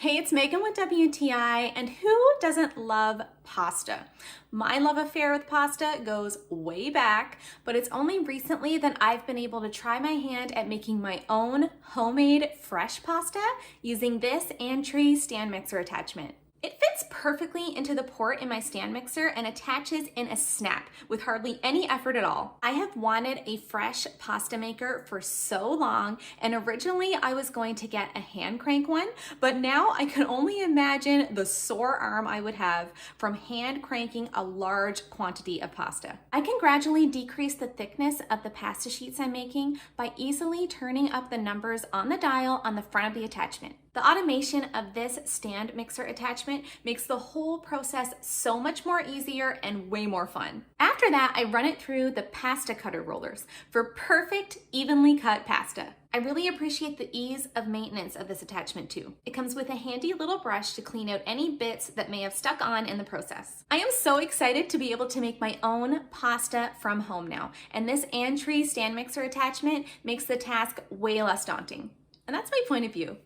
Hey, it's Megan with WTI, and who doesn't love pasta? My love affair with pasta goes way back, but it's only recently that I've been able to try my hand at making my own homemade fresh pasta using this Antree stand mixer attachment. It fits perfectly into the port in my stand mixer and attaches in a snap with hardly any effort at all. I have wanted a fresh pasta maker for so long, and originally I was going to get a hand crank one, but now I can only imagine the sore arm I would have from hand cranking a large quantity of pasta. I can gradually decrease the thickness of the pasta sheets I'm making by easily turning up the numbers on the dial on the front of the attachment. The automation of this stand mixer attachment makes the whole process so much more easier and way more fun. After that, I run it through the pasta cutter rollers for perfect, evenly cut pasta. I really appreciate the ease of maintenance of this attachment too. It comes with a handy little brush to clean out any bits that may have stuck on in the process. I am so excited to be able to make my own pasta from home now, and this Antree stand mixer attachment makes the task way less daunting. And that's my point of view.